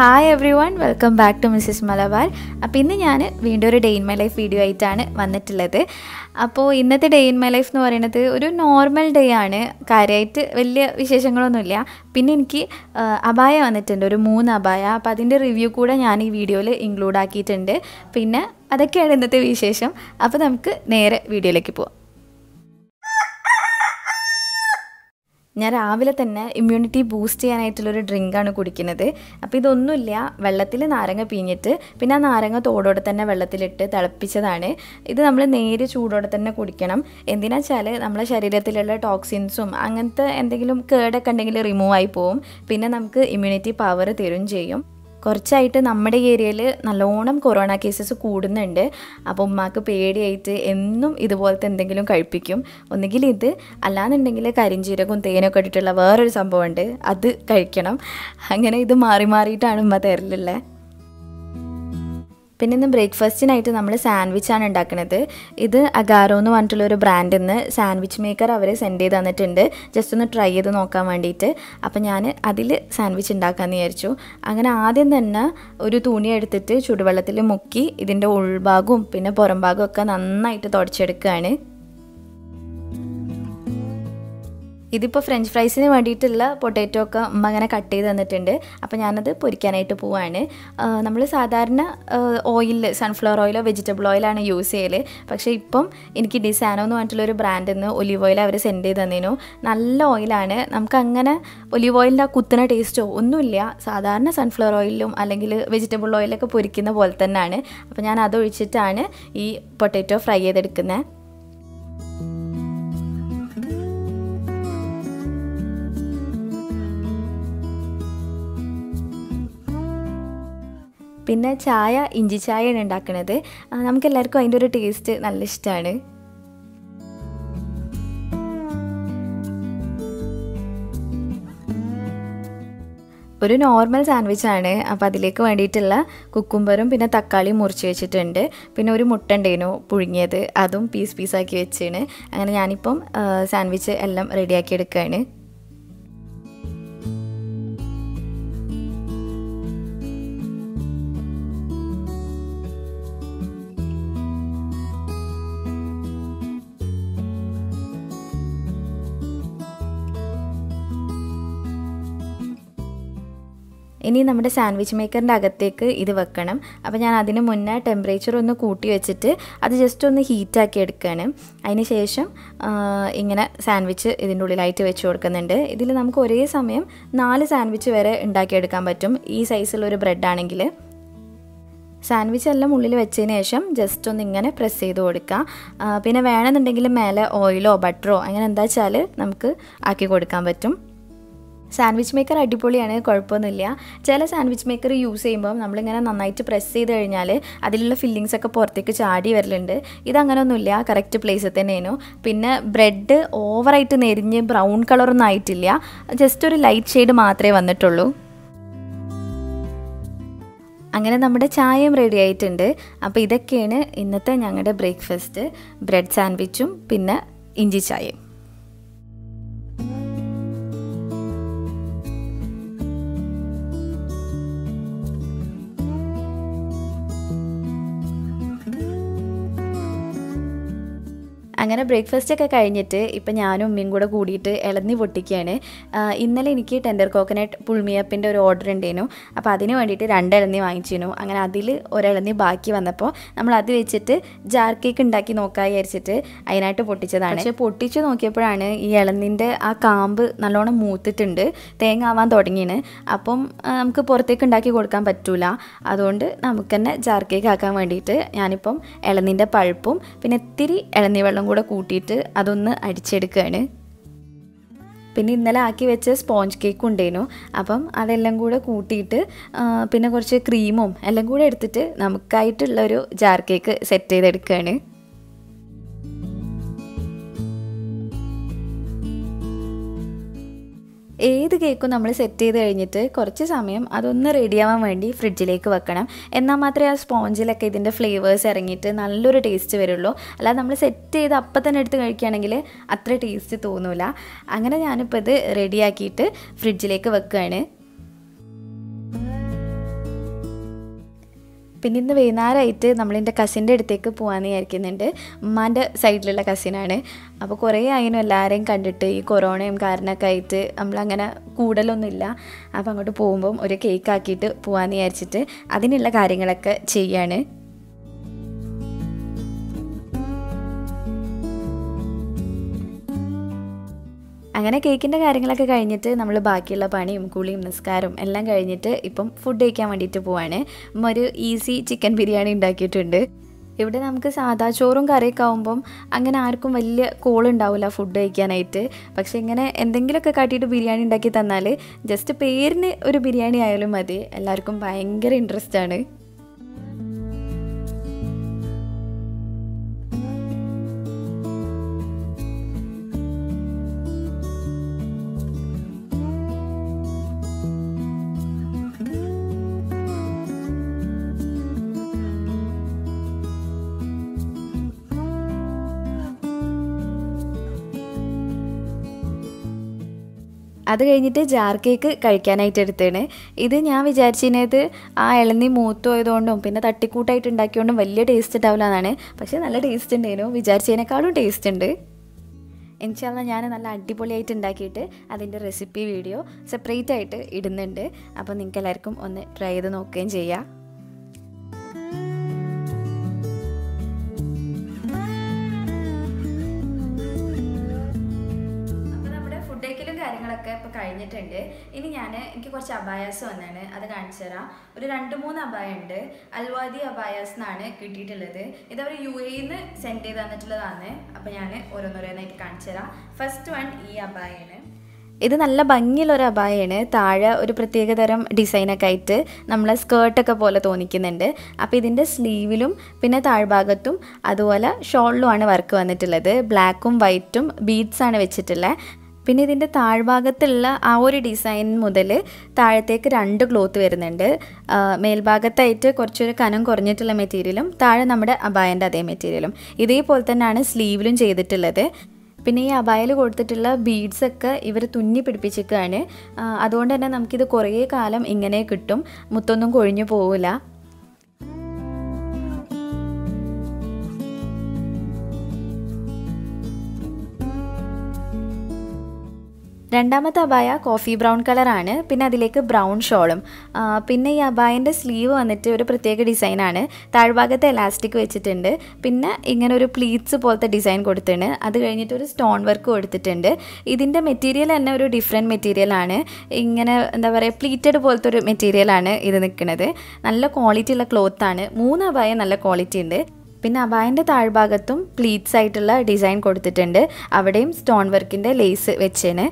Hi everyone, welcome back to mrsmalabar. അപ്പോൾ ഇന്ന് ഞാൻ വീണ്ടും ഒരു day in my life video ആയിട്ടാണ് വന്നിട്ടുള്ളത്. അപ്പോൾ ഇന്നത്തെ ഡേ ഇൻ മൈ ലൈഫ് എന്ന് പറയുന്നത് ഒരു നോർമൽ ഡേ ആണ്. കാര്യമായിട്ട് വലിയ വിശേഷങ്ങളൊന്നുമില്ല. പിന്നെ എനിക്ക് അബായ വന്നിട്ടുണ്ട്, ഒരു 3 അബായ. അപ്പോൾ അതിൻ്റെ റിവ്യൂ കൂടെ ഞാൻ ഈ വീഡിയോയിൽ ഇൻക്ലൂഡ് ആക്കിയിട്ടുണ്ട്. പിന്നെ അതൊക്കെയാണ് ഇന്നത്തെ വിശേഷം. അപ്പോൾ നമുക്ക് നേരെ വീഡിയോയിലേക്ക് പോവാം. ഞാൻ രാവിലെ തന്നെ ഇമ്മ്യൂണിറ്റി ബൂസ്റ്റ് ചെയ്യാനായിട്ടുള്ളൊരു ഡ്രിങ്കാണ് കുടിക്കുന്നത്. അപ്പോൾ ഇതൊന്നുമില്ല, വെള്ളത്തിൽ നാരങ്ങ പിഴിഞ്ഞിട്ട് പിന്നെ ആ നാരങ്ങ തോടോടെ തന്നെ വെള്ളത്തിലിട്ട് തിളപ്പിച്ചതാണ്. ഇത് നമ്മൾ നേരെ ചൂടോടെ തന്നെ കുടിക്കണം. എന്തിനാ വെച്ചാൽ നമ്മളെ ശരീരത്തിലുള്ള ടോക്സിൻസും അങ്ങനത്തെ എന്തെങ്കിലും കേടൊക്കെ ഉണ്ടെങ്കിൽ റിമൂവ് ആയി പോവും. പിന്നെ നമുക്ക് ഇമ്മ്യൂണിറ്റി പവർ തരും ചെയ്യും. കുറച്ചായിട്ട് നമ്മുടെ ഏരിയയിൽ നല്ലോണം കൊറോണ കേസസ് കൂടുന്നുണ്ട്. അപ്പോൾ ഉമ്മാക്ക് പേടിയായിട്ട് എന്നും ഇതുപോലത്തെ എന്തെങ്കിലും കഴിപ്പിക്കും. ഒന്നുകിൽ ഇത്, അല്ലാന്നുണ്ടെങ്കിൽ കരിഞ്ചീരകവും തേനൊക്കെ ഇട്ടിട്ടുള്ള വേറൊരു സംഭവമുണ്ട്, അത് കഴിക്കണം. അങ്ങനെ ഇത് മാറി മാറിയിട്ടാണ് ഉമ്മ തരലുള്ളത്. പിന്നെ ഇന്ന് ബ്രേക്ക്ഫാസ്റ്റിനായിട്ട് നമ്മൾ സാൻഡ്വിച്ചാണ് ഉണ്ടാക്കുന്നത്. ഇത് അഗാരോ എന്ന് പറഞ്ഞിട്ടുള്ളൊരു ബ്രാൻഡിൽ നിന്ന് സാൻഡ്വിച്ച് മേക്കർ അവർ സെൻഡ് ചെയ്ത് തന്നിട്ടുണ്ട്, ജസ്റ്റ് ഒന്ന് ട്രൈ ചെയ്ത് നോക്കാൻ വേണ്ടിയിട്ട്. അപ്പോൾ ഞാൻ അതിൽ സാൻഡ്വിച്ച് ഉണ്ടാക്കാമെന്ന് വിചാരിച്ചു. അങ്ങനെ ആദ്യം തന്നെ ഒരു തുണി എടുത്തിട്ട് ചുടുവെള്ളത്തിൽ മുക്കി ഇതിൻ്റെ ഉൾഭാഗവും പിന്നെ പുറം ഭാഗവും ഒക്കെ നന്നായിട്ട് തുടച്ചെടുക്കുകയാണ്. ഇതിപ്പോൾ ഫ്രഞ്ച് ഫ്രൈസിന് വേണ്ടിയിട്ടുള്ള പൊട്ടാറ്റോ ഒക്കെ ഉമ്മ അങ്ങനെ കട്ട് ചെയ്ത് തന്നിട്ടുണ്ട്. അപ്പോൾ ഞാനത് പൊരിക്കാനായിട്ട് പോവാണ്. നമ്മൾ സാധാരണ ഓയിൽ, സൺഫ്ലവർ ഓയിലോ വെജിറ്റബിൾ ഓയിലാണ് യൂസ് ചെയ്യൽ. പക്ഷേ ഇപ്പം എനിക്ക് ഡിസാനോ എന്ന് പറഞ്ഞിട്ടുള്ളൊരു ബ്രാൻഡിൽ നിന്ന് ഒലീവ് ഓയിൽ അവർ സെൻഡ് ചെയ്ത് തന്നേനു. നല്ല ഓയിലാണ്. നമുക്കങ്ങനെ ഒലീവ് ഓയിലിൻ്റെ ആ കുത്തുന്ന ടേസ്റ്റോ ഒന്നുമില്ല. സാധാരണ സൺഫ്ലവർ ഓയിലും അല്ലെങ്കിൽ വെജിറ്റബിൾ ഓയിലൊക്കെ പൊരിക്കുന്ന പോലെ തന്നെയാണ്. അപ്പോൾ ഞാൻ അതൊഴിച്ചിട്ടാണ് ഈ പൊട്ടാറ്റോ ഫ്രൈ ചെയ്തെടുക്കുന്നത്. പിന്നെ ചായ, ഇഞ്ചി ചായയാണ് ഉണ്ടാക്കുന്നത്. നമുക്കെല്ലാവർക്കും അതിൻ്റെ ഒരു ടേസ്റ്റ് നല്ല ഇഷ്ടമാണ്. ഒരു നോർമൽ സാൻഡ്വിച്ചാണ്. അപ്പോൾ അതിലേക്ക് വേണ്ടിയിട്ടുള്ള കുക്കുംബറും പിന്നെ തക്കാളിയും മുറിച്ച് വെച്ചിട്ടുണ്ട്. പിന്നെ ഒരു മുട്ട ഉണ്ടേനു പുഴുങ്ങിയത്, അതും പീസാക്കി വെച്ചാണ്. അങ്ങനെ ഞാനിപ്പം സാൻഡ്വിച്ച് എല്ലാം റെഡിയാക്കി എടുക്കുകയാണ്. ഇനി നമ്മുടെ സാൻഡ്വിച്ച് മേക്കറിൻ്റെ അകത്തേക്ക് ഇത് വെക്കണം. അപ്പോൾ ഞാൻ അതിന് മുന്നേ ടെമ്പറേച്ചർ ഒന്ന് കൂട്ടി വെച്ചിട്ട് അത് ജസ്റ്റ് ഒന്ന് ഹീറ്റാക്കി എടുക്കുകയാണ്. അതിന് ശേഷം ഇങ്ങനെ സാൻഡ്വിച്ച് ഇതിൻ്റെ ഉള്ളിലായിട്ട് വെച്ച് കൊടുക്കുന്നുണ്ട്. ഇതിൽ നമുക്ക് ഒരേ സമയം 4 സാൻഡ്വിച്ച് വരെ ഉണ്ടാക്കിയെടുക്കാൻ പറ്റും, ഈ സൈസിലൊരു ബ്രെഡാണെങ്കിൽ. സാൻഡ്വിച്ച് എല്ലാം ഉള്ളിൽ വെച്ചതിന് ശേഷം ജസ്റ്റ് ഒന്ന് ഇങ്ങനെ പ്രസ് ചെയ്ത് കൊടുക്കുക. പിന്നെ വേണമെന്നുണ്ടെങ്കിൽ മേലെ ഓയിലോ ബട്ടറോ അങ്ങനെ എന്താ വെച്ചാൽ നമുക്ക് ആക്കി കൊടുക്കാൻ പറ്റും. സാൻഡ്വിച്ച് മേക്കർ അടിപൊളിയാണ്, കുഴപ്പമൊന്നുമില്ല. ചില സാൻഡ്വിച്ച് മേക്കർ യൂസ് ചെയ്യുമ്പോൾ നമ്മളിങ്ങനെ നന്നായിട്ട് പ്രസ് ചെയ്ത് കഴിഞ്ഞാൽ അതിലുള്ള ഫില്ലിങ്സ് ഒക്കെ പുറത്തേക്ക് ചാടി വരലുണ്ട്. ഇതങ്ങനെയൊന്നുമില്ല, കറക്റ്റ് പ്ലേസിൽ തന്നെയായിരുന്നു. പിന്നെ ബ്രെഡ് ഓവറായിട്ട് നെരിഞ്ഞ് ബ്രൗൺ കളറൊന്നും ആയിട്ടില്ല, ജസ്റ്റ് ഒരു ലൈറ്റ് ഷെയ്ഡ് മാത്രമേ വന്നിട്ടുള്ളൂ. അങ്ങനെ നമ്മുടെ ചായയും റെഡി ആയിട്ടുണ്ട്. അപ്പോൾ ഇതൊക്കെയാണ് ഇന്നത്തെ ഞങ്ങളുടെ ബ്രേക്ക്ഫാസ്റ്റ്, ബ്രെഡ് സാൻഡ്വിച്ചും പിന്നെ ഇഞ്ചി ചായയും. അങ്ങനെ ബ്രേക്ക്ഫാസ്റ്റൊക്കെ കഴിഞ്ഞിട്ട് ഇപ്പം ഞാനും ഉമ്മയും കൂടെ കൂടിയിട്ട് ഇളന്നി പൊട്ടിക്കുകയാണ്. ഇന്നലെ എനിക്ക് ടെൻഡർ കോക്കനട്ട് പുൾമിയപ്പിൻ്റെ ഒരു ഓർഡർ ഉണ്ടായിരുന്നു. അപ്പോൾ അതിന് വേണ്ടിയിട്ട് 2 ഇളന്നി വാങ്ങിച്ചിരുന്നു. അങ്ങനെ അതിൽ ഒരിളന്നി ബാക്കി വന്നപ്പോൾ നമ്മൾ അത് വെച്ചിട്ട് ജാർ കേക്ക് ഉണ്ടാക്കി നോക്കാൻ വിചാരിച്ചിട്ട് അതിനായിട്ട് പൊട്ടിച്ചതാണ്. പക്ഷേ പൊട്ടിച്ച് നോക്കിയപ്പോഴാണ് ഈ ഇളന്നിൻ്റെ ആ കാമ്പ് നല്ലോണം മൂത്തിട്ടുണ്ട്, തേങ്ങ ആവാൻ തുടങ്ങിയാണ്. അപ്പം നമുക്ക് പുറത്തേക്ക് ഉണ്ടാക്കി കൊടുക്കാൻ പറ്റൂല. അതുകൊണ്ട് നമുക്ക് തന്നെ ജാർ കേക്ക് ആക്കാൻ വേണ്ടിയിട്ട് ഞാനിപ്പം ഇളന്നിൻ്റെ പൾപ്പും പിന്നെ ഇത്തിരി ഇളന്നി വെള്ളം കൂടെ കൂട്ടിയിട്ട് അതൊന്ന് അടിച്ചെടുക്കുകയാണ്. പിന്നെ ഇന്നലെ ആക്കി വെച്ച സ്പോഞ്ച് കേക്ക് ഉണ്ടായിരുന്നു. അപ്പം അതെല്ലാം കൂടെ കൂട്ടിയിട്ട് പിന്നെ കുറച്ച് ക്രീമും എല്ലാം കൂടെ എടുത്തിട്ട് നമുക്കായിട്ടുള്ളൊരു ജാർ കേക്ക് സെറ്റ് ചെയ്തെടുക്കുകയാണ്. ഏത് കേക്കും നമ്മൾ സെറ്റ് ചെയ്ത് കഴിഞ്ഞിട്ട് കുറച്ച് സമയം അതൊന്ന് റെഡിയാവാൻ വേണ്ടി ഫ്രിഡ്ജിലേക്ക് വെക്കണം. എന്നാൽ മാത്രമേ ആ സ്പോഞ്ചിലൊക്കെ ഇതിൻ്റെ ഫ്ലേവേഴ്സ് ഇറങ്ങിയിട്ട് നല്ലൊരു ടേസ്റ്റ് വരുള്ളൂ. അല്ലാതെ നമ്മൾ സെറ്റ് ചെയ്ത് അപ്പം തന്നെ എടുത്ത് കഴിക്കുകയാണെങ്കിൽ അത്ര ടേസ്റ്റ് തോന്നില്ല. അങ്ങനെ ഞാനിപ്പോൾ ഇത് റെഡിയാക്കിയിട്ട് ഫ്രിഡ്ജിലേക്ക് വെക്കുകയാണ്. പിന്നെ ഇന്ന് വൈകുന്നേരമായിട്ട് നമ്മളിൻ്റെ കസിൻ്റെ അടുത്തേക്ക് പോകാമെന്ന് വിചാരിക്കുന്നുണ്ട്. ഉമ്മാൻ്റെ സൈഡിലുള്ള കസിനാണ്. അപ്പോൾ കുറേ ആയിരുന്നു എല്ലാവരെയും കണ്ടിട്ട്, ഈ കൊറോണയും കാരണമൊക്കെ ആയിട്ട് നമ്മളങ്ങനെ കൂടലൊന്നുമില്ല. അപ്പോൾ അങ്ങോട്ട് പോകുമ്പം ഒരു കേക്ക് ആക്കിയിട്ട് പോകാമെന്ന് വിചാരിച്ചിട്ട് അതിനുള്ള കാര്യങ്ങളൊക്കെ ചെയ്യാണ്. അങ്ങനെ കേക്കിൻ്റെ കാര്യങ്ങളൊക്കെ കഴിഞ്ഞിട്ട് നമ്മൾ ബാക്കിയുള്ള പണിയും കുളിയും നിസ്കാരവും എല്ലാം കഴിഞ്ഞിട്ട് ഇപ്പം ഫുഡ് കഴിക്കാൻ വേണ്ടിയിട്ട് പോവാണ്. ഒരു ഈസി ചിക്കൻ ബിരിയാണി ഉണ്ടാക്കിയിട്ടുണ്ട്. ഇവിടെ നമുക്ക് സാദാ ചോറും കറിയൊക്കെ ആകുമ്പം അങ്ങനെ ആർക്കും വലിയ കോളുണ്ടാവില്ല ഫുഡ് കഴിക്കാനായിട്ട്. പക്ഷേ ഇങ്ങനെ എന്തെങ്കിലുമൊക്കെ കാട്ടിയിട്ട് ബിരിയാണി ഉണ്ടാക്കി തന്നാൽ ജസ്റ്റ് പേരിന് ഒരു ബിരിയാണി ആയാലും മതി, എല്ലാവർക്കും ഭയങ്കര ഇൻട്രസ്റ്റ് ആണ്. അത് കഴിഞ്ഞിട്ട് ജാർ കേക്ക് കഴിക്കാനായിട്ട് എടുത്തേണ്. ഇത് ഞാൻ വിചാരിച്ചിരുന്നത് ആ ഇളനീ മൂത്ത് പോയതുകൊണ്ടും പിന്നെ തട്ടിക്കൂട്ടായിട്ട് ഉണ്ടാക്കിയോണ്ടും വലിയ ടേസ്റ്റ് ഉണ്ടാവില്ല എന്നാണ്. പക്ഷേ നല്ല ടേസ്റ്റ് ഉണ്ടായിരുന്നു, വിചാരിച്ചതിനേക്കാളും ടേസ്റ്റ് ഉണ്ട്. ഇൻഷാല്ലാ ഞാൻ നല്ല അടിപൊളിയായിട്ട് ഉണ്ടാക്കിയിട്ട് അതിൻ്റെ റെസിപ്പി വീഡിയോ സെപ്പറേറ്റ് ആയിട്ട് ഇടുന്നുണ്ട്. അപ്പോൾ നിങ്ങൾക്ക് എല്ലാവർക്കും ഒന്ന് ട്രൈ ചെയ്ത് നോക്കുകയും ചെയ്യാം. കാര്യങ്ങളൊക്കെ ഇപ്പോൾ കഴിഞ്ഞിട്ടുണ്ട്. ഇനി എനിക്ക് കുറച്ച് അബായാസ് വന്നാണ്, അത് കാണിച്ചു തരാം. ഒരു 2-3 അബായ ഉണ്ട്. al-wadi അബായാസ് എന്നാണ് കിട്ടിയിട്ടുള്ളത്. ഇതവർ UAE സെൻഡ് ചെയ്ത് തന്നിട്ടുള്ളതാണ്. അപ്പോൾ ഞാൻ ഓരോന്നോരോന്നായിട്ട് കാണിച്ചു തരാം. ഫസ്റ്റ് വൺ ഈ അബായാണ്. ഇത് നല്ല ഭംഗിയുള്ളൊരു അബായാണ്. താഴെ ഒരു പ്രത്യേകതരം ഡിസൈനൊക്കെ ആയിട്ട് നമ്മളെ സ്കേർട്ടൊക്കെ പോലെ തോന്നിക്കുന്നുണ്ട്. അപ്പോൾ ഇതിൻ്റെ സ്ലീവിലും പിന്നെ താഴ്ഭാഗത്തും അതുപോലെ ഷോളിലുമാണ് വർക്ക് വന്നിട്ടുള്ളത്. ബ്ലാക്കും വൈറ്റും ബീഡ്സാണ് വെച്ചിട്ടുള്ളത്. പിന്നെ ഇതിൻ്റെ താഴ്ഭാഗത്തുള്ള ആ ഒരു ഡിസൈൻ മുതൽ താഴത്തേക്ക് 2 ക്ലോത്ത് വരുന്നുണ്ട്. മേൽഭാഗത്തായിട്ട് കുറച്ചൊരു കനം കുറഞ്ഞിട്ടുള്ള മെറ്റീരിയലും താഴെ നമ്മുടെ അബായൻ്റെ അതേ മെറ്റീരിയലും ഇതേപോലെ തന്നെയാണ് സ്ലീവിലും ചെയ്തിട്ടുള്ളത്. പിന്നെ ഈ അബായയിൽ കൊടുത്തിട്ടുള്ള ബീഡ്സൊക്കെ ഇവർ തുന്നി പിടിപ്പിച്ചിരിക്കുകയാണ്. അതുകൊണ്ട് തന്നെ നമുക്കിത് കുറേ കാലം ഇങ്ങനെ കിട്ടും, മുത്തൊന്നും കൊഴിഞ്ഞു പോവില്ല. രണ്ടാമത്തെ അബായ കോഫി ബ്രൗൺ കളറാണ്. പിന്നെ അതിലേക്ക് ബ്രൗൺ ഷോളും. പിന്നെ ഈ അബായൻ്റെ സ്ലീവ് വന്നിട്ട് ഒരു പ്രത്യേക ഡിസൈനാണ്. താഴ്ഭാഗത്ത് എലാസ്റ്റിക് വെച്ചിട്ടുണ്ട്. പിന്നെ ഇങ്ങനെ ഒരു പ്ലീറ്റ്സ് പോലത്തെ ഡിസൈൻ കൊടുത്തിട്ടുണ്ട്. അത് കഴിഞ്ഞിട്ട് ഒരു സ്റ്റോൺ വർക്ക് കൊടുത്തിട്ടുണ്ട്. ഇതിൻ്റെ മെറ്റീരിയൽ തന്നെ ഒരു ഡിഫറെൻറ്റ് മെറ്റീരിയലാണ്. ഇങ്ങനെ എന്താ പറയുക, പ്ലീറ്റഡ് പോലത്തെ ഒരു മെറ്റീരിയലാണ് ഇത് നിൽക്കുന്നത്. നല്ല ക്വാളിറ്റി ഉള്ള ക്ലോത്താണ്. 3 അബായ നല്ല ക്വാളിറ്റി ഉണ്ട്. പിന്നെ അബായൻ്റെ താഴ്ഭാഗത്തും പ്ലീറ്റ്സ് ആയിട്ടുള്ള ഡിസൈൻ കൊടുത്തിട്ടുണ്ട്. അവിടെയും സ്റ്റോൺ വർക്കിൻ്റെ ലേസ് വെച്ചേന്.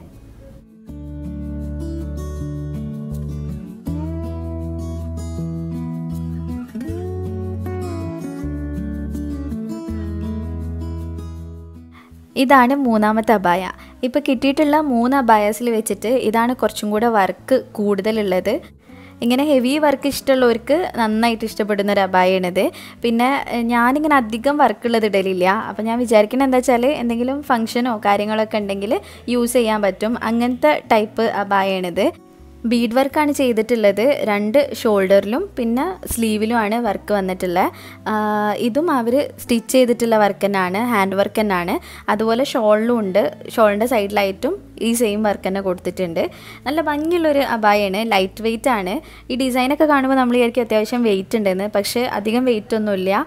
ഇതാണ് 3ാമത്തെ അബായ. ഇപ്പോൾ കിട്ടിയിട്ടുള്ള 3 അബായാസിൽ വെച്ചിട്ട് ഇതാണ് കുറച്ചും കൂടെ വർക്ക് കൂടുതലുള്ളത്. ഇങ്ങനെ ഹെവി വർക്ക് ഇഷ്ടമുള്ളവർക്ക് നന്നായിട്ട് ഇഷ്ടപ്പെടുന്ന ഒരു അബായാണിത്. പിന്നെ ഞാനിങ്ങനെ അധികം വർക്കുള്ളത് ഇടലില്ല. അപ്പോൾ ഞാൻ വിചാരിക്കുന്നത് എന്താ വെച്ചാൽ എന്തെങ്കിലും ഫംഗ്ഷനോ കാര്യങ്ങളൊക്കെ ഉണ്ടെങ്കിൽ യൂസ് ചെയ്യാൻ പറ്റും, അങ്ങനത്തെ ടൈപ്പ് അബായാണിത്. ബീഡ് വർക്കാണ് ചെയ്തിട്ടുള്ളത്. 2 ഷോൾഡറിലും പിന്നെ സ്ലീവിലുമാണ് വർക്ക് വന്നിട്ടുള്ളത്. ഇതും അവർ സ്റ്റിച്ച് ചെയ്തിട്ടുള്ള വർക്ക് തന്നെയാണ്, ഹാൻഡ് വർക്ക് തന്നെയാണ്. അതുപോലെ ഷോളിലും ഉണ്ട്. ഷോളിൻ്റെ സൈഡിലായിട്ടും ഈ സെയിം വർക്ക് തന്നെ കൊടുത്തിട്ടുണ്ട്. നല്ല ഭംഗിയുള്ളൊരു അബായാണ്, ലൈറ്റ് വെയ്റ്റ് ആണ്. ഈ ഡിസൈനൊക്കെ കാണുമ്പോൾ നമ്മൾ വിചാരിക്കും അത്യാവശ്യം വെയിറ്റ് ഉണ്ടെന്ന്, പക്ഷേ അധികം വെയിറ്റ് ഒന്നുമില്ല.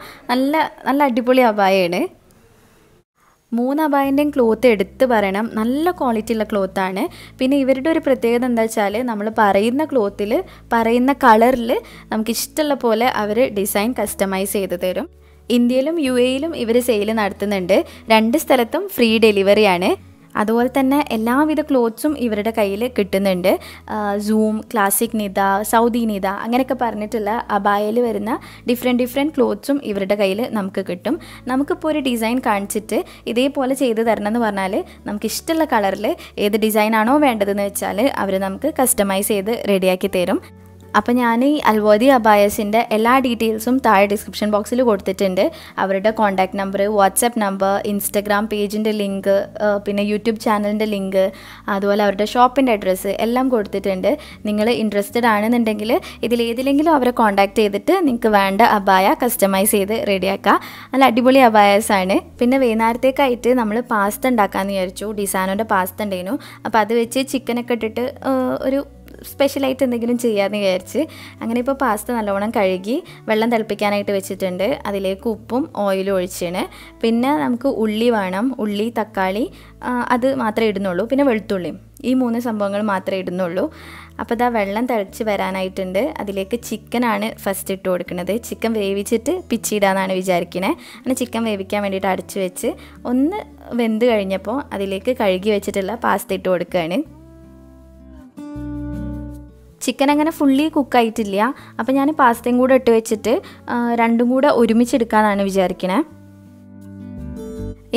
നല്ല അടിപൊളി അബായാണ്. 3 അബായൻ്റെയും ക്ലോത്ത് എടുത്ത് പറയണം, നല്ല ക്വാളിറ്റി ഉള്ള ക്ലോത്താണ്. പിന്നെ ഇവരുടെ ഒരു പ്രത്യേകത എന്താ വെച്ചാൽ നമ്മൾ പറയുന്ന ക്ലോത്തിൽ പറയുന്ന കളറിൽ നമുക്ക് ഇഷ്ടമുള്ള പോലെ അവർ ഡിസൈൻ കസ്റ്റമൈസ് ചെയ്ത് തരും. ഇന്ത്യയിലും UAE ഇവർ സെയിൽ നടത്തുന്നുണ്ട്. 2 സ്ഥലത്തും ഫ്രീ ഡെലിവറിയാണ്. അതുപോലെ തന്നെ എല്ലാവിധ ക്ലോത്ത്സും ഇവരുടെ കയ്യിൽ കിട്ടുന്നുണ്ട്. സൂം, ക്ലാസിക് നിത, സൗദി നിത അങ്ങനെയൊക്കെ പറഞ്ഞിട്ടുള്ള അബായയിൽ വരുന്ന ഡിഫറെൻറ്റ് ക്ലോത്ത്സും ഇവരുടെ കയ്യിൽ നമുക്ക് കിട്ടും. നമുക്കിപ്പോൾ ഒരു ഡിസൈൻ കാണിച്ചിട്ട് ഇതേപോലെ ചെയ്ത് തരണം എന്ന് പറഞ്ഞാൽ നമുക്ക് ഇഷ്ടമുള്ള കളറിൽ ഏത് ഡിസൈനാണോ വേണ്ടതെന്ന് വെച്ചാൽ അവർ നമുക്ക് കസ്റ്റമൈസ് ചെയ്ത് റെഡിയാക്കി തരും. അപ്പോൾ ഞാൻ ഈ al-wadi abayasൻ്റെ എല്ലാ ഡീറ്റെയിൽസും താഴെ ഡിസ്ക്രിപ്ഷൻ ബോക്സിൽ കൊടുത്തിട്ടുണ്ട്. അവരുടെ contact number, WhatsApp number, Instagram പേജിൻ്റെ ലിങ്ക്, പിന്നെ യൂട്യൂബ് ചാനലിൻ്റെ ലിങ്ക്, അതുപോലെ അവരുടെ ഷോപ്പിൻ്റെ അഡ്രസ്സ് എല്ലാം കൊടുത്തിട്ടുണ്ട്. നിങ്ങൾ ഇൻട്രസ്റ്റഡ് ആണെന്നുണ്ടെങ്കിൽ ഇതിലേതിലെങ്കിലും അവരെ കോൺടാക്റ്റ് ചെയ്തിട്ട് നിങ്ങൾക്ക് വേണ്ട അബായ കസ്റ്റമൈസ് ചെയ്ത് റെഡിയാക്കുക. നല്ല അടിപൊളി അബായസാണ്. പിന്നെ വൈകുന്നേരത്തേക്കായിട്ട് നമ്മൾ പാസ്ത ഉണ്ടാക്കാമെന്ന് വിചാരിച്ചു. ഡിസാനോൻ്റെ പാസ്ത ഉണ്ടായിരുന്നു. അപ്പോൾ അത് വെച്ച് ചിക്കനൊക്കെ ഇട്ടിട്ട് ഒരു സ്പെഷ്യലായിട്ട് എന്തെങ്കിലും ചെയ്യാമെന്ന് വിചാരിച്ച് അങ്ങനെ ഇപ്പോൾ പാസ്ത നല്ലോണം കഴുകി വെള്ളം തിളപ്പിക്കാനായിട്ട് വെച്ചിട്ടുണ്ട്. അതിലേക്ക് ഉപ്പും ഓയിലും ഒഴിച്ചാണ്. പിന്നെ നമുക്ക് ഉള്ളി വേണം, ഉള്ളി, തക്കാളി, അത് മാത്രമേ ഇടുന്നുള്ളൂ. പിന്നെ വെളുത്തുള്ളിയും, ഈ 3 സംഭവങ്ങൾ മാത്രമേ ഇടുന്നുള്ളൂ. അപ്പോൾ ഇതാ വെള്ളം തിളച്ച് വരാനായിട്ടുണ്ട്. അതിലേക്ക് ചിക്കനാണ് ഫസ്റ്റ് ഇട്ട് കൊടുക്കുന്നത്. ചിക്കൻ വേവിച്ചിട്ട് പിച്ചിടാന്നാണ് വിചാരിക്കുന്നത്. അങ്ങനെ ചിക്കൻ വേവിക്കാൻ വേണ്ടിയിട്ട് അടച്ചു വെച്ച് ഒന്ന് വെന്ത് കഴിഞ്ഞപ്പോൾ അതിലേക്ക് കഴുകി വെച്ചിട്ടുള്ള പാസ്ത ഇട്ട് കൊടുക്കുകയാണ്. ചിക്കൻ അങ്ങനെ ഫുള്ളി കുക്കായിട്ടില്ല. അപ്പോൾ ഞാൻ പാസ്തയും കൂടെ ഇട്ട് വെച്ചിട്ട് രണ്ടും കൂടെ ഒരുമിച്ചെടുക്കാമെന്നാണ് വിചാരിക്കണേ.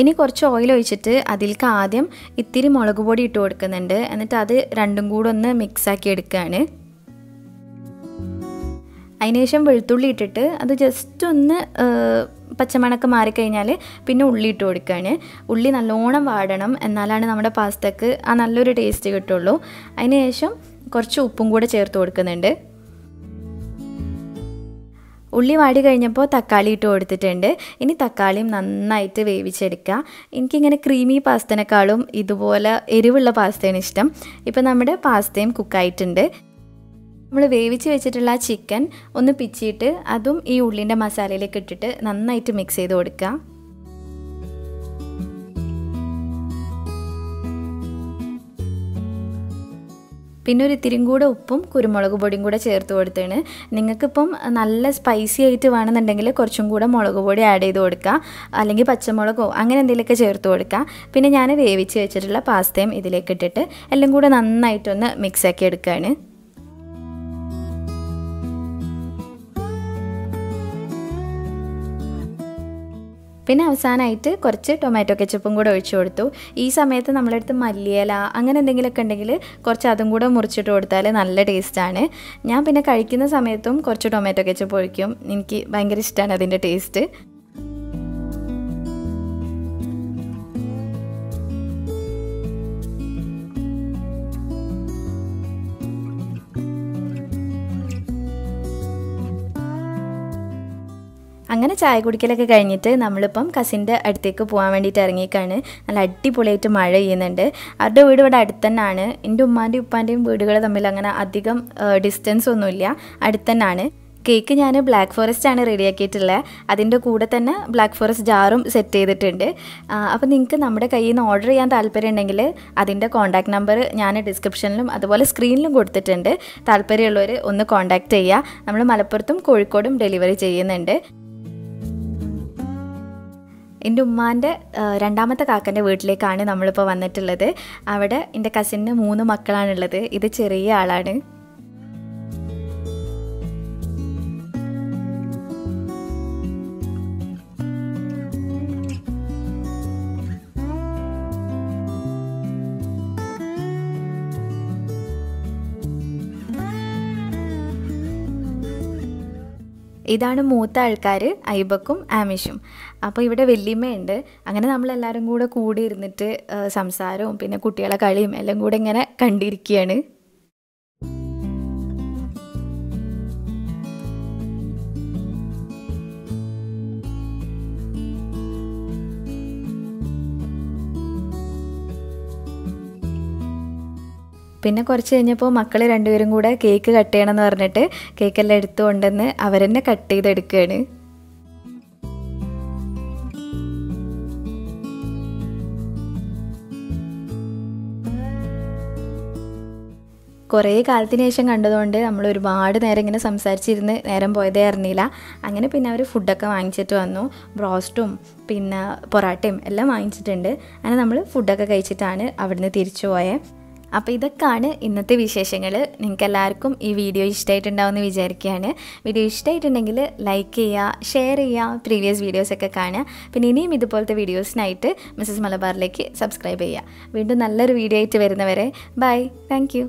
ഇനി കുറച്ച് ഓയിൽ ഒഴിച്ചിട്ട് അതിലേക്ക് ആദ്യം ഇത്തിരി മുളക് പൊടി ഇട്ട് കൊടുക്കുന്നുണ്ട്. എന്നിട്ട് അത് രണ്ടും കൂടെ ഒന്ന് മിക്സാക്കി എടുക്കുകയാണ്. അതിനുശേഷം വെളുത്തുള്ളി ഇട്ടിട്ട് അത് ജസ്റ്റ് ഒന്ന് പച്ചമണക്ക് മാറിക്കഴിഞ്ഞാൽ പിന്നെ ഉള്ളി ഇട്ട് കൊടുക്കുകയാണ്. ഉള്ളി നല്ലോണം വാടണം, എന്നാലാണ് നമ്മുടെ പാസ്തക്ക് ആ നല്ലൊരു ടേസ്റ്റ് കിട്ടുള്ളൂ. അതിനുശേഷം കുറച്ച് ഉപ്പും കൂടെ ചേർത്ത് കൊടുക്കുന്നുണ്ട്. ഉള്ളി വാടി കഴിഞ്ഞപ്പോൾ തക്കാളി ഇട്ട് കൊടുത്തിട്ടുണ്ട്. ഇനി തക്കാളിയും നന്നായിട്ട് വേവിച്ചെടുക്കുക. എനിക്കിങ്ങനെ ക്രീമി പാസ്തേനേക്കാളും ഇതുപോലെ എരിവുള്ള പാസ്തയാണ് ഇഷ്ടം. ഇപ്പോൾ നമ്മുടെ പാസ്തയും കുക്കായിട്ടുണ്ട്. നമ്മൾ വേവിച്ച് വെച്ചിട്ടുള്ള ചിക്കൻ ഒന്ന് പിച്ചിയിട്ട് അതും ഈ ഉള്ളിൻ്റെ മസാലയിലേക്ക് ഇട്ടിട്ട് നന്നായിട്ട് മിക്സ് ചെയ്ത് കൊടുക്കുക. പിന്നെ ഒരു ഇത്തിരിയും കൂടെ ഉപ്പും കുരുമുളക് പൊടിയും കൂടെ ചേർത്ത് കൊടുത്താണ്. നിങ്ങൾക്കിപ്പം നല്ല സ്പൈസി ആയിട്ട് വേണമെന്നുണ്ടെങ്കിൽ കുറച്ചും കൂടെ മുളക് പൊടി ആഡ് ചെയ്ത് കൊടുക്കുക, അല്ലെങ്കിൽ പച്ചമുളകോ അങ്ങനെ എന്തെങ്കിലുമൊക്കെ ചേർത്ത് കൊടുക്കുക. പിന്നെ ഞാൻ വേവിച്ച് വെച്ചിട്ടുള്ള പാസ്തയും ഇതിലേക്ക് ഇട്ടിട്ട് എല്ലാം കൂടെ നന്നായിട്ടൊന്ന് മിക്സാക്കി എടുക്കുകയാണ്. പിന്നെ അവസാനമായിട്ട് കുറച്ച് ടൊമാറ്റോ കെച്ചപ്പും കൂടെ ഒഴിച്ചു കൊടുത്തു. ഈ സമയത്ത് നമ്മളടുത്ത് മല്ലിയില അങ്ങനെ എന്തെങ്കിലുമൊക്കെ ഉണ്ടെങ്കിൽ കുറച്ച് അതും കൂടെ മുറിച്ചിട്ട് കൊടുത്താൽ നല്ല ടേസ്റ്റാണ്. ഞാൻ പിന്നെ കഴിക്കുന്ന സമയത്തും കുറച്ച് ടൊമാറ്റോ കെച്ചപ്പ് ഒഴിക്കും. എനിക്ക് ഭയങ്കര ഇഷ്ടമാണ് അതിൻ്റെ ടേസ്റ്റ്. അങ്ങനെ ചായ കുടിക്കലൊക്കെ കഴിഞ്ഞിട്ട് നമ്മളിപ്പം കസിൻ്റെ അടുത്തേക്ക് പോകാൻ വേണ്ടിയിട്ട് ഇറങ്ങിയേക്കാണ്. നല്ല അടിപൊളിയായിട്ട് മഴ പെയ്യുന്നുണ്ട്. അവരുടെ വീട് ഇവിടെ അടുത്ത് തന്നെയാണ്. എൻ്റെ ഉമ്മാൻ്റെയും ഉപ്പാൻ്റെയും വീടുകൾ തമ്മിൽ അങ്ങനെ അധികം ഡിസ്റ്റൻസ് ഒന്നുമില്ല, അടുത്ത് തന്നെയാണ്. കേക്ക് ഞാൻ ബ്ലാക്ക് ഫോറസ്റ്റ് ആണ് റെഡിയാക്കിയിട്ടുള്ളത്. അതിൻ്റെ കൂടെ തന്നെ ബ്ലാക്ക് ഫോറസ്റ്റ് ജാറും സെറ്റ് ചെയ്തിട്ടുണ്ട്. അപ്പോൾ നിങ്ങൾക്ക് നമ്മുടെ കയ്യിൽ നിന്ന് ഓർഡർ ചെയ്യാൻ താല്പര്യം ഉണ്ടെങ്കിൽ അതിൻ്റെ കോൺടാക്റ്റ് നമ്പർ ഞാൻ ഡിസ്ക്രിപ്ഷനിലും അതുപോലെ സ്ക്രീനിലും കൊടുത്തിട്ടുണ്ട്. താല്പര്യമുള്ളവർ ഒന്ന് കോൺടാക്റ്റ് ചെയ്യുക. നമ്മൾ മലപ്പുറത്തും കോഴിക്കോടും ഡെലിവറി ചെയ്യുന്നുണ്ട്. എൻ്റെ ഉമ്മാൻ്റെ രണ്ടാമത്തെ കാക്കൻ്റെ വീട്ടിലേക്കാണ് നമ്മളിപ്പോൾ വന്നിട്ടുള്ളത്. അവിടെ എൻ്റെ കസിന് 3 മക്കളാണുള്ളത്. ഇത് ചെറിയ ആളാണ്. ഇതാണ് മൂത്ത ആൾക്കാർ, ഐബക്കും ആമിഷും. അപ്പോൾ ഇവിടെ വല്യമ്മയുണ്ട്. അങ്ങനെ നമ്മളെല്ലാവരും കൂടെ കൂടി ഇരുന്നിട്ട് സംസാരവും പിന്നെ കുട്ടികളെ കളിയും എല്ലാം കൂടെ ഇങ്ങനെ കണ്ടിരിക്കുകയാണ്. പിന്നെ കുറച്ച് കഴിഞ്ഞപ്പോൾ മക്കൾ രണ്ടുപേരും കൂടെ കേക്ക് കട്ട് ചെയ്യണമെന്ന് പറഞ്ഞിട്ട് കേക്കെല്ലാം എടുത്തുകൊണ്ടെന്ന് അവരെന്നെ കട്ട് ചെയ്തെടുക്കുകയാണ്. കുറേ കാലത്തിന് ശേഷം കണ്ടതുകൊണ്ട് നമ്മൾ ഒരുപാട് നേരം ഇങ്ങനെ സംസാരിച്ചിരുന്ന് നേരം പോയതേ അറിഞ്ഞില്ല. അങ്ങനെ പിന്നെ അവർ ഫുഡൊക്കെ വാങ്ങിച്ചിട്ട് വന്നു. ബ്രോസ്റ്റും പിന്നെ പൊറാട്ടയും എല്ലാം വാങ്ങിച്ചിട്ടുണ്ട്. അങ്ങനെ നമ്മൾ ഫുഡൊക്കെ കഴിച്ചിട്ടാണ് അവിടുന്ന് തിരിച്ചു പോയത്. അപ്പോൾ ഇതൊക്കെയാണ് ഇന്നത്തെ വിശേഷങ്ങൾ. നിങ്ങൾക്ക് എല്ലാവർക്കും ഈ വീഡിയോ ഇഷ്ടമായിട്ടുണ്ടാവുമെന്ന് വിചാരിക്കുകയാണ്. വീഡിയോ ഇഷ്ടമായിട്ടുണ്ടെങ്കിൽ ലൈക്ക് ചെയ്യുക, ഷെയർ ചെയ്യുക, പ്രീവിയസ് വീഡിയോസൊക്കെ കാണുക. പിന്നെ ഇനിയും ഇതുപോലത്തെ വീഡിയോസിനായിട്ട് മിസ്സസ് മലബാറിലേക്ക് സബ്സ്ക്രൈബ് ചെയ്യുക. വീണ്ടും നല്ലൊരു വീഡിയോ ആയിട്ട് വരുന്നവരെ ബൈ, താങ്ക് യു.